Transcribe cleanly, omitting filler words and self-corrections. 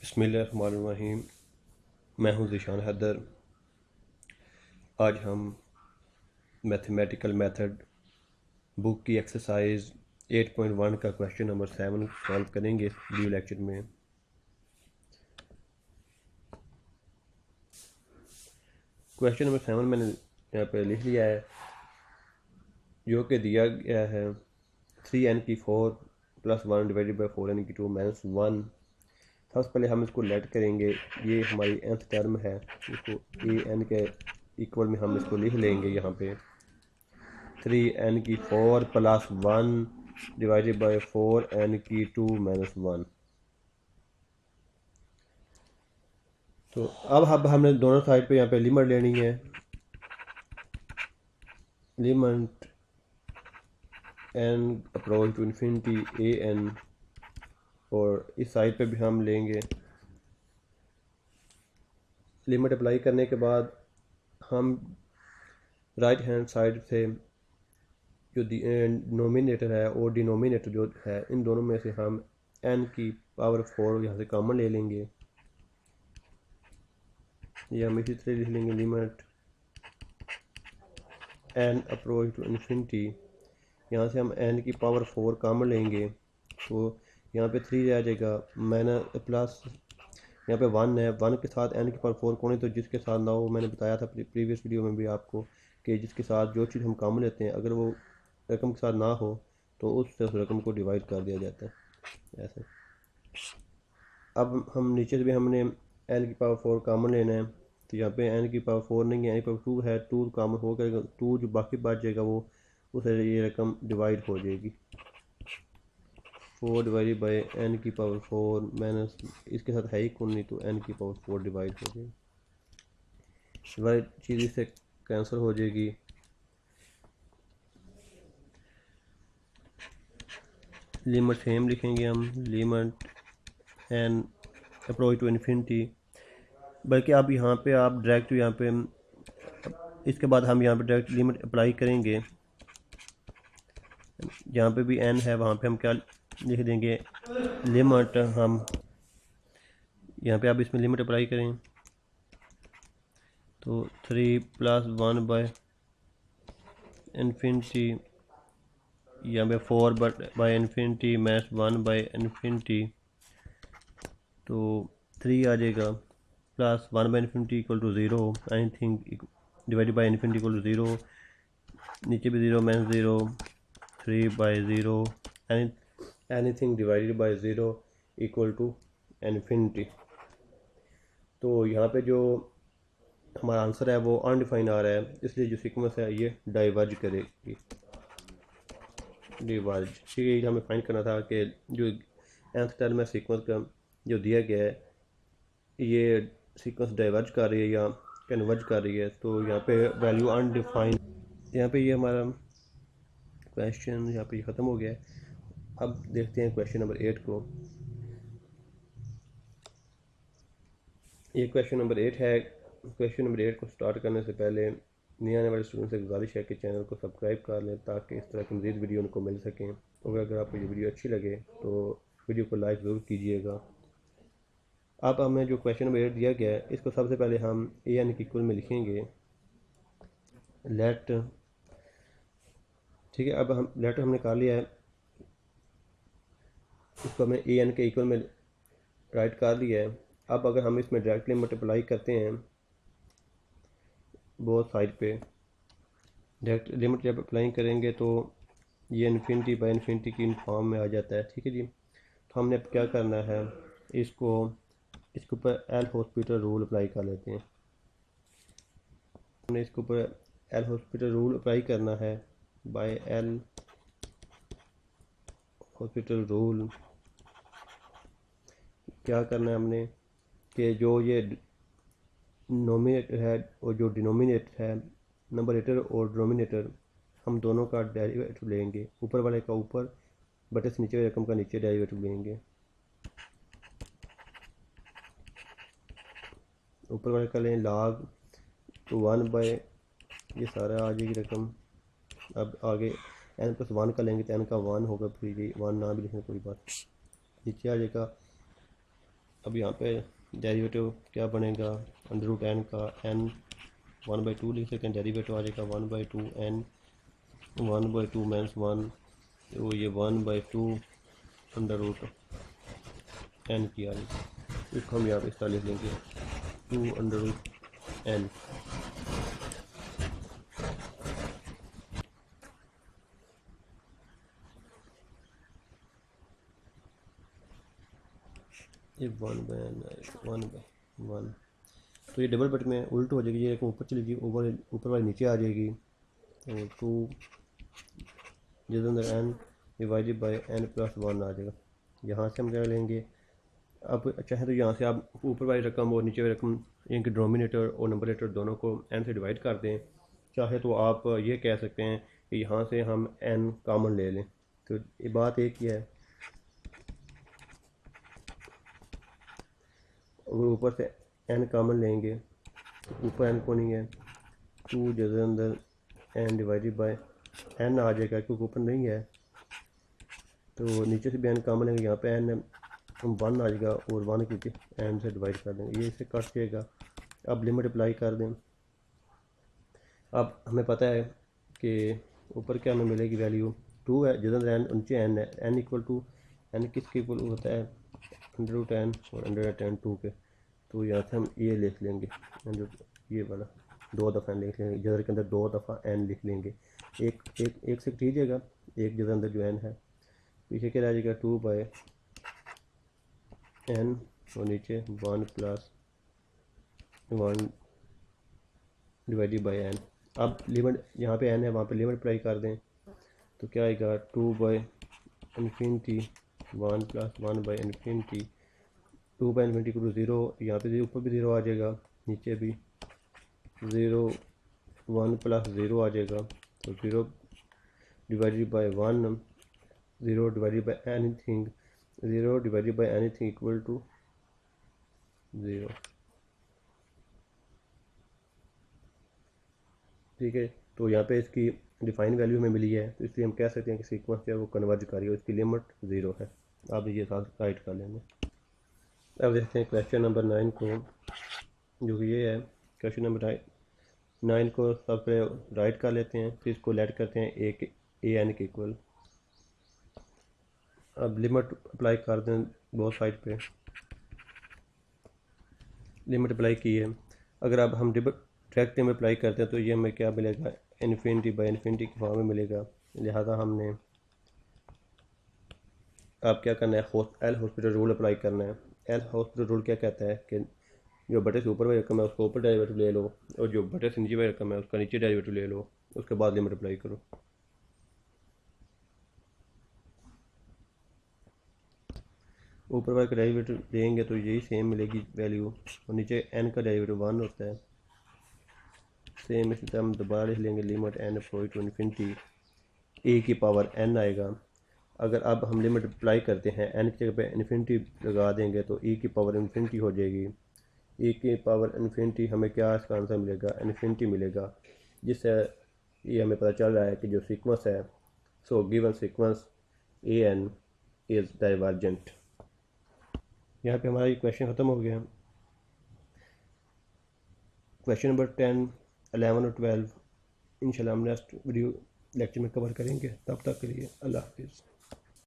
बिस्मिल्लाहिर्रहमानिर्रहीम। मैं हूं ज़ीशान हैदर। आज हम मैथमेटिकल मेथड बुक की एक्सरसाइज 8.1 का क्वेश्चन नंबर 7 सॉल्व करेंगे इस वीडियो लेक्चर में। क्वेश्चन नंबर 7 मैंने यहाँ पे लिख लिया है, जो कि दिया गया है 3n की 4 + 1 डिवाइडेड बाई 4n की 2 - 1। सबसे पहले हम इसको लेट करेंगे। ये हमारी nth टर्म है, इसको an के इक्वल में हम इसको लिख लेंगे। यहाँ पे 3n की 4 + 1 डिवाइडेड बाई 4n की 2 - 1। तो अब हमने दोनों साइड पे यहाँ पे लिमिट लेनी है। Limit n approach to infinity an, और इस साइड पे भी हम लेंगे। लिमिट अप्लाई करने के बाद हम राइट हैंड साइड से जो नोमिनेटर है और डिनोमिनेटर जो है, इन दोनों में से हम n की पावर 4 यहाँ से कॉमन ले लेंगे। ये हम इसी तरह लिख लेंगे, limit n approach to infinity. यहाँ से हम n की पावर 4 कॉमन लेंगे, तो यहाँ पे 3 आ जाएगा, प्लस यहाँ पे 1 है। 1 के साथ n की पावर 4 कौन है, तो जिसके साथ ना हो। मैंने बताया था प्रीवियस वीडियो में भी आपको कि जिसके साथ जो चीज़ हम कॉमन लेते हैं, अगर वो रकम के साथ ना हो तो उससे उस रकम को डिवाइड कर दिया जाता है, ऐसे। अब हम नीचे से भी हमने n की पावर 4 कॉमन लेना है, तो यहाँ पे n की पावर 4 नहीं है, n की पावर 2 है। 2 कॉमन हो कर 2 जो बाकी बच जाएगा वो उससे ये रकम डिवाइड हो जाएगी। 4 डिवाइडेड बाई n की पावर 4 माइनस, इसके साथ है ही कौन नहीं, तो n की पावर 4 डिवाइड हो जाएगी। डिवाइड चीज़ इससे कैंसिल हो जाएगी। लिमिट सेम लिखेंगे हम, limit n approach to infinity. बल्कि आप यहाँ पे आप डायरेक्ट यहाँ पे इसके बाद हम यहाँ पे डायरेक्ट लिमिट अप्लाई करेंगे। जहाँ पे भी n है वहाँ पे हम क्या लिख देंगे, लिमिट। हम यहाँ पे आप इसमें लिमिट अप्लाई करें तो 3 + 1 बाय इन्फिनिटी, यहाँ पे 4 बाय इन्फिनिटी - 1 बाय इन्फिनिटी, तो 3 आ जाएगा। Plus 1 by infinity equal to 0, anything divided by infinity equal to 0, नीचे भी 0 - 0, 3 by 0, anything divided by 0 equal to इन्फिनिटी। तो यहाँ पे जो हमारा आंसर है वो अनडिफाइन आ रहा है, इसलिए जो सीक्वेंस है ये डाइवर्ज करेगी, डिवर्ज। ठीक है, ये हमें फाइंड करना था कि जो nth टर्म है सीक्वेंस का जो दिया गया है, ये सीक्वेंस डाइवर्ज कर रही है या कन्वर्ज कर रही है। तो यहाँ पे वैल्यू अनडिफाइंड। यहाँ पे ये हमारा क्वेश्चन यहाँ पे ख़त्म हो गया है। अब देखते हैं क्वेश्चन नंबर 8 को। ये क्वेश्चन नंबर 8 है। क्वेश्चन नंबर 8 को स्टार्ट करने से पहले नए आने वाले स्टूडेंट से गुजारिश है कि चैनल को सब्सक्राइब कर लें, ताकि इस तरह की मज़ीद वीडियो उनको मिल सकें। और अगर आपको ये वीडियो अच्छी लगे तो वीडियो को लाइक ज़रूर कीजिएगा। अब हमें जो क्वेश्चन नंबर 8 दिया गया है, इसको सबसे पहले हम an की इक्वल में लिखेंगे, लेट। ठीक है, अब हम लेट हमने कर लिया है, इसको हमें an के इक्वल में राइट कर लिया है। अब अगर हम इसमें डायरेक्टली मल्टीप्लाई करते हैं बोथ साइड पे, डायरेक्ट लिमिट जब अप्लाई करेंगे तो ये इन्फिनिटी बाई इन्फिनिटी की फॉर्म में आ जाता है। ठीक है जी, तो हमने अब क्या करना है, इसको इसके ऊपर एल हॉस्पिटल रूल अप्लाई कर लेते हैं। हमने इसके ऊपर एल हॉस्पिटल रूल अप्लाई करना है, बाय एल हॉस्पिटल रूल। क्या करना है हमने कि जो ये नोमिनेटर है और जो डिनोमिनेटर है, नंबरेटर और डिनोमिनेटर, हम दोनों का डेरिवेटिव लेंगे। ऊपर वाले का ऊपर, बटे से नीचे वाली रकम का नीचे डेरिवेटिव लेंगे। ऊपर वाले का लें log, तो 1 बाय ये सारा आ जाएगी रकम। अब आगे n+1 का लेंगे तो n का 1 होगा, फिर 1 ना भी लिखने कोई बात, नीचे आ जाएगा अब यहाँ पे डेरिवेटिव क्या बनेगा, अंडर रूट एन का एन 1/2 लिख सकते हैं, डेरिवेटिव आ जाएगा 1/2 एन, 1/2 माइनस 1, तो ये 1/2 अंडर रूट एन की आ जाएगी। इसको हम यहाँ पे इस तरह लिख लेंगे 2 अंडर रूट एन। ये 1/1, तो ये डबल बट में उल्ट हो जाएगी, ये ऊपर चली जाएगी, ऊपर वाली नीचे आ जाएगी, तो 2 जिसके अंदर n divided by n plus 1 आ जाएगा। यहाँ से हम क्या लेंगे, अब चाहे तो यहाँ से आप ऊपर वाली रकम और नीचे वाली रकम, इनके डिनोमिनेटर और नंबरेटर दोनों को एन से डिवाइड कर दें। चाहे तो आप ये कह सकते हैं कि यहाँ से हम एन कॉमन ले लें, तो ये बात एक ही है। अगर ऊपर से एन कॉमन लेंगे तो ऊपर एन को नहीं है, 2 जिसके अंदर एन डिवाइडेड बाय एन आ जाएगा, क्योंकि ऊपर नहीं है, तो नीचे से भी एन कॉमन लेंगे, यहाँ पे एन 1 आ जाएगा और 1 क्योंकि एन से डिवाइड कर देंगे, ये इसे कट जाएगा। अब लिमिट अप्लाई कर दें। अब हमें पता है कि ऊपर क्या हमें मिलेगी वैल्यू 2 है, जिधर एन नीचे एन है, एन इक्वल टू एन किसके इक्वल होता है, अंडर रूट एन और अंडर रूट एन 2 के, तो यहाँ से हम ये लिख लेंगे, ये वाला 2 दफ़ा एन लिख लेंगे, जिधर के अंदर 2 दफ़ा एन लिख लेंगे, एक से कीजिएगा, एक जिधर अंदर जो एन है, पीछे क्या रह जाएगा 2 बाय एन और नीचे 1 प्लस 1 डिवाइडेड बाई एन। अब लिमिट यहाँ पे एन है, वहाँ पे लिमिट अप्लाई कर दें, तो क्या आएगा 2 by infinity 1 plus 1 by infinity, 2 by infinity को 0, यहाँ पे ऊपर भी 0 आ जाएगा, नीचे भी 0, 1 प्लस 0 आ जाएगा, तो 0 divided by 1, 0 divided by anything, 0 divided by anything equal to 0। ठीक है, तो यहाँ पे इसकी डिफाइन वैल्यू हमें मिली है, तो इसलिए हम कह सकते हैं कि सीक्वेंस जो है वो कन्वर्ज कर रही है, इसकी लिमिट 0 है। आप ये साथ राइट कर लेंगे। अब देखते हैं क्वेश्चन नंबर 9 को, जो कि ये है क्वेश्चन नंबर 9 को सबसे राइट कर लेते हैं, फिर इसको लेट करते हैं ए एन के इक्वल। अब लिमिट अप्लाई कर दें बहुत साइड पे, लिमिट अप्लाई की है। अगर अब हम डायरेक्ट में अप्लाई करते हैं तो ये हमें क्या मिलेगा, इन्फिनिटी बाई इन्फिनिटी की फॉर्म में मिलेगा। लिहाजा हमने अब क्या करना है, एल हॉस्पिटल रूल अप्लाई करना है। एल हॉस्पिटल रूल क्या कहता है कि जो बटे से ऊपर वाली रकम है उसको ऊपर डेरिवेटिव ले लो, और जो बटे से नीचे वाली रकम है उसका नीचे डेरिवेटिव ले लो, उसके बाद लिमिट अप्लाई करो। ऊपर वाले का डेरिवेटिव देंगे तो यही सेम मिलेगी वैल्यू, और नीचे एन का डेरिवेटिव 1 होता है। सेम इसी तरह हम दोबारा लिख लेंगे, limit n approach to infinity a की पावर एन आएगा। अगर अब हम लिमिट अप्लाई करते हैं, एन की जगह पे इन्फिनिटी लगा देंगे तो ई की पावर इन्फिनिटी हो जाएगी। ई की पावर इन्फिनिटी हमें क्या इसका आंसर मिलेगा, इन्फिनिटी मिलेगा, जिससे ये हमें पता चल रहा है कि जो सीक्वेंस है, so given sequence a n is divergent. यहाँ पे हमारा ये क्वेश्चन ख़त्म हो गया। क्वेश्चन नंबर 10, 11 और 12 इंशाल्लाह हम नेक्स्ट वीडियो लेक्चर में कवर करेंगे। तब तक के लिए अल्लाह हाफिज़।